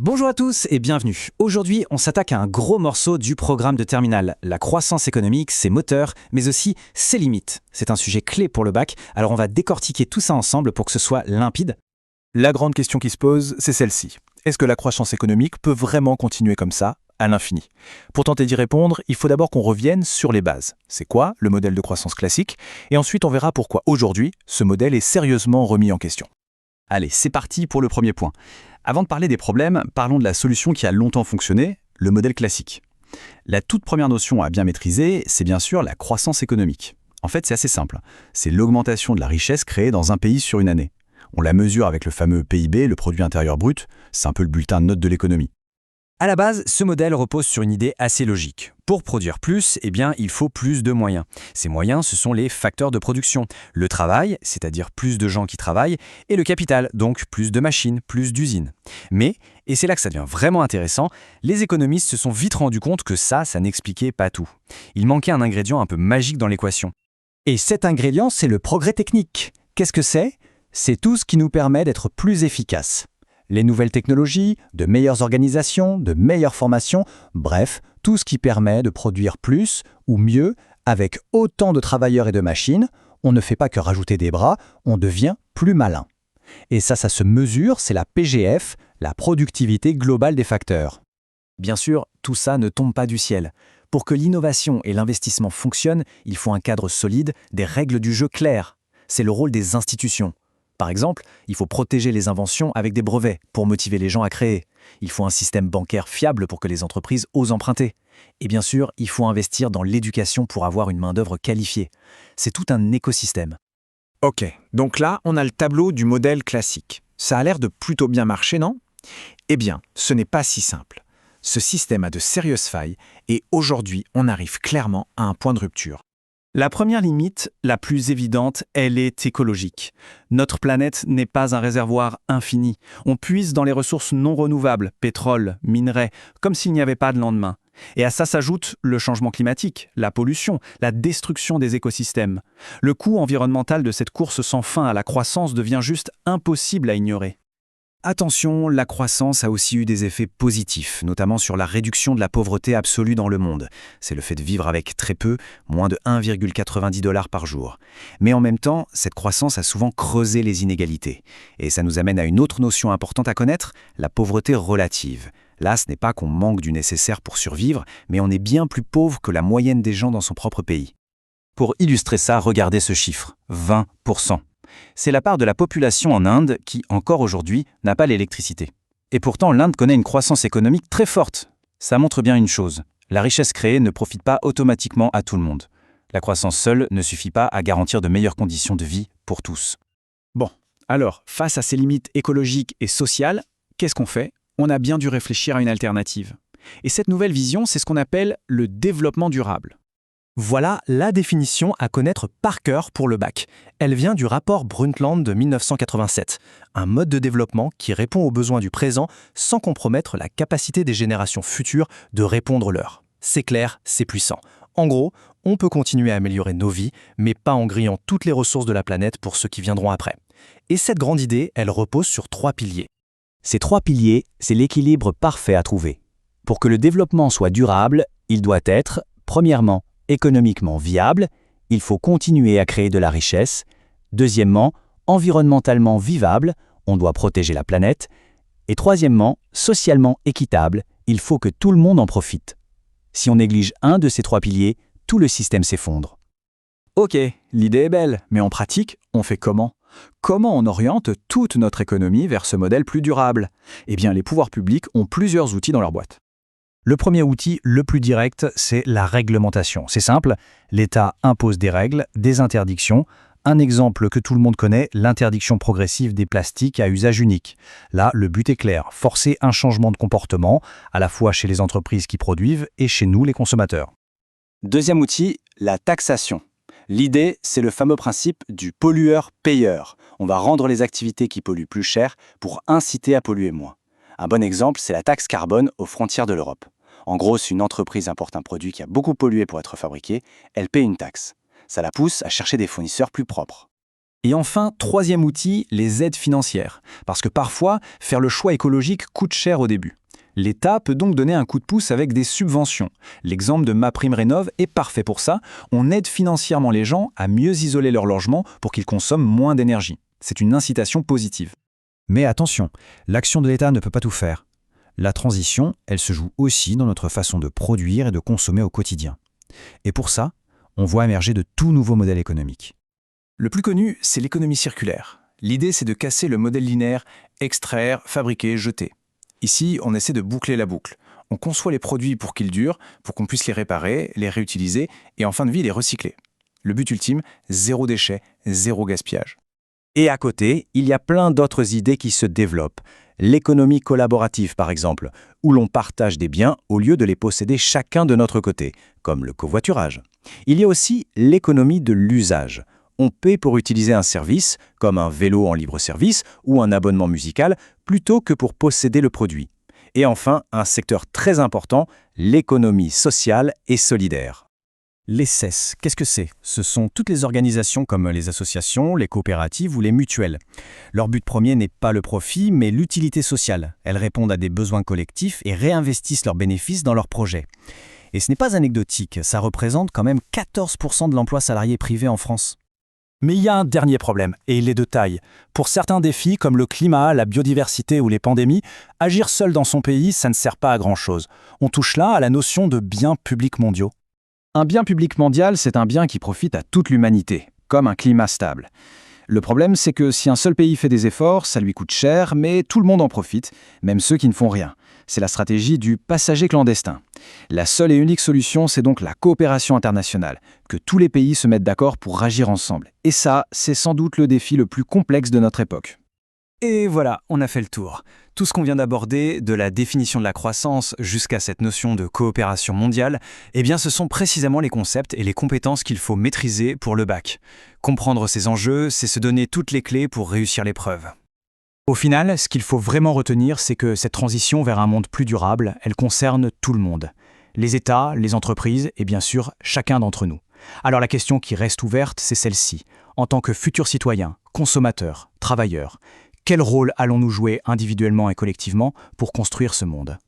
Bonjour à tous et bienvenue. Aujourd'hui, on s'attaque à un gros morceau du programme de terminale. La croissance économique, ses moteurs, mais aussi ses limites. C'est un sujet clé pour le bac, alors on va décortiquer tout ça ensemble pour que ce soit limpide. La grande question qui se pose, c'est celle-ci. Est-ce que la croissance économique peut vraiment continuer comme ça, à l'infini? Pour tenter d'y répondre, il faut d'abord qu'on revienne sur les bases. C'est quoi le modèle de croissance classique? Et ensuite, on verra pourquoi aujourd'hui, ce modèle est sérieusement remis en question. Allez, c'est parti pour le premier point. Avant de parler des problèmes, parlons de la solution qui a longtemps fonctionné, le modèle classique. La toute première notion à bien maîtriser, c'est bien sûr la croissance économique. En fait, c'est assez simple. C'est l'augmentation de la richesse créée dans un pays sur une année. On la mesure avec le fameux PIB, le produit intérieur brut, c'est un peu le bulletin de notes de l'économie. À la base, ce modèle repose sur une idée assez logique. Pour produire plus, il faut plus de moyens. Ces moyens, ce sont les facteurs de production. Le travail, c'est-à-dire plus de gens qui travaillent, et le capital, donc plus de machines, plus d'usines. Mais, et c'est là que ça devient vraiment intéressant, les économistes se sont vite rendus compte que ça n'expliquait pas tout. Il manquait un ingrédient un peu magique dans l'équation. Et cet ingrédient, c'est le progrès technique. Qu'est-ce que c'est? C'est tout ce qui nous permet d'être plus efficaces. Les nouvelles technologies, de meilleures organisations, de meilleures formations, bref, tout ce qui permet de produire plus ou mieux avec autant de travailleurs et de machines. On ne fait pas que rajouter des bras, on devient plus malin. Et ça se mesure, c'est la PGF, la productivité globale des facteurs. Bien sûr, tout ça ne tombe pas du ciel. Pour que l'innovation et l'investissement fonctionnent, il faut un cadre solide, des règles du jeu claires. C'est le rôle des institutions. Par exemple, il faut protéger les inventions avec des brevets pour motiver les gens à créer. Il faut un système bancaire fiable pour que les entreprises osent emprunter. Et bien sûr, il faut investir dans l'éducation pour avoir une main-d'œuvre qualifiée. C'est tout un écosystème. Ok, donc là, on a le tableau du modèle classique. Ça a l'air de plutôt bien marcher, non? Eh bien, ce n'est pas si simple. Ce système a de sérieuses failles et aujourd'hui, on arrive clairement à un point de rupture. La première limite, la plus évidente, elle est écologique. Notre planète n'est pas un réservoir infini. On puise dans les ressources non renouvelables, pétrole, minerais, comme s'il n'y avait pas de lendemain. Et à ça s'ajoute le changement climatique, la pollution, la destruction des écosystèmes. Le coût environnemental de cette course sans fin à la croissance devient juste impossible à ignorer. Attention, la croissance a aussi eu des effets positifs, notamment sur la réduction de la pauvreté absolue dans le monde. C'est le fait de vivre avec très peu, moins de 1,90 $ par jour. Mais en même temps, cette croissance a souvent creusé les inégalités. Et ça nous amène à une autre notion importante à connaître, la pauvreté relative. Là, ce n'est pas qu'on manque du nécessaire pour survivre, mais on est bien plus pauvre que la moyenne des gens dans son propre pays. Pour illustrer ça, regardez ce chiffre, 20%. C'est la part de la population en Inde qui, encore aujourd'hui, n'a pas l'électricité. Et pourtant, l'Inde connaît une croissance économique très forte. Ça montre bien une chose, la richesse créée ne profite pas automatiquement à tout le monde. La croissance seule ne suffit pas à garantir de meilleures conditions de vie pour tous. Bon, alors, face à ces limites écologiques et sociales, qu'est-ce qu'on fait? On a bien dû réfléchir à une alternative. Et cette nouvelle vision, c'est ce qu'on appelle le développement durable. Voilà la définition à connaître par cœur pour le bac. Elle vient du rapport Brundtland de 1987, un mode de développement qui répond aux besoins du présent sans compromettre la capacité des générations futures de répondre leurs. C'est clair, c'est puissant. En gros, on peut continuer à améliorer nos vies, mais pas en grillant toutes les ressources de la planète pour ceux qui viendront après. Et cette grande idée, elle repose sur 3 piliers. Ces 3 piliers, c'est l'équilibre parfait à trouver. Pour que le développement soit durable, il doit être, premièrement, économiquement viable, il faut continuer à créer de la richesse. Deuxièmement, environnementalement vivable, on doit protéger la planète. Et troisièmement, socialement équitable, il faut que tout le monde en profite. Si on néglige un de ces 3 piliers, tout le système s'effondre. Ok, l'idée est belle, mais en pratique, on fait comment? Comment on oriente toute notre économie vers ce modèle plus durable? Eh bien, les pouvoirs publics ont plusieurs outils dans leur boîte. Le premier outil, le plus direct, c'est la réglementation. C'est simple, l'État impose des règles, des interdictions. Un exemple que tout le monde connaît, l'interdiction progressive des plastiques à usage unique. Là, le but est clair, forcer un changement de comportement, à la fois chez les entreprises qui produisent et chez nous, les consommateurs. Deuxième outil, la taxation. L'idée, c'est le fameux principe du pollueur-payeur. On va rendre les activités qui polluent plus cher pour inciter à polluer moins. Un bon exemple, c'est la taxe carbone aux frontières de l'Europe. En gros, si une entreprise importe un produit qui a beaucoup pollué pour être fabriqué, elle paie une taxe. Ça la pousse à chercher des fournisseurs plus propres. Et enfin, troisième outil, les aides financières. Parce que parfois, faire le choix écologique coûte cher au début. L'État peut donc donner un coup de pouce avec des subventions. L'exemple de MaPrimeRénov' est parfait pour ça. On aide financièrement les gens à mieux isoler leur logement pour qu'ils consomment moins d'énergie. C'est une incitation positive. Mais attention, l'action de l'État ne peut pas tout faire. La transition, elle se joue aussi dans notre façon de produire et de consommer au quotidien. Et pour ça, on voit émerger de tout nouveaux modèles économiques. Le plus connu, c'est l'économie circulaire. L'idée, c'est de casser le modèle linéaire, extraire, fabriquer, jeter. Ici, on essaie de boucler la boucle. On conçoit les produits pour qu'ils durent, pour qu'on puisse les réparer, les réutiliser et en fin de vie les recycler. Le but ultime, zéro déchet, zéro gaspillage. Et à côté, il y a plein d'autres idées qui se développent. L'économie collaborative, par exemple, où l'on partage des biens au lieu de les posséder chacun de notre côté, comme le covoiturage. Il y a aussi l'économie de l'usage. On paie pour utiliser un service, comme un vélo en libre-service ou un abonnement musical, plutôt que pour posséder le produit. Et enfin, un secteur très important, l'économie sociale et solidaire. Les CES, qu'est-ce que c'est? Ce sont toutes les organisations comme les associations, les coopératives ou les mutuelles. Leur but premier n'est pas le profit, mais l'utilité sociale. Elles répondent à des besoins collectifs et réinvestissent leurs bénéfices dans leurs projets. Et ce n'est pas anecdotique, ça représente quand même 14% de l'emploi salarié privé en France. Mais il y a un dernier problème, et il est de taille. Pour certains défis, comme le climat, la biodiversité ou les pandémies, agir seul dans son pays, ça ne sert pas à grand-chose. On touche là à la notion de biens publics mondiaux. Un bien public mondial, c'est un bien qui profite à toute l'humanité, comme un climat stable. Le problème, c'est que si un seul pays fait des efforts, ça lui coûte cher, mais tout le monde en profite, même ceux qui ne font rien. C'est la stratégie du passager clandestin. La seule et unique solution, c'est donc la coopération internationale, que tous les pays se mettent d'accord pour agir ensemble. Et ça, c'est sans doute le défi le plus complexe de notre époque. Et voilà, on a fait le tour. Tout ce qu'on vient d'aborder, de la définition de la croissance jusqu'à cette notion de coopération mondiale, eh bien ce sont précisément les concepts et les compétences qu'il faut maîtriser pour le bac. Comprendre ces enjeux, c'est se donner toutes les clés pour réussir l'épreuve. Au final, ce qu'il faut vraiment retenir, c'est que cette transition vers un monde plus durable, elle concerne tout le monde. Les États, les entreprises et bien sûr chacun d'entre nous. Alors la question qui reste ouverte, c'est celle-ci. En tant que futurs citoyens, consommateurs, travailleurs, quel rôle allons-nous jouer individuellement et collectivement pour construire ce monde ?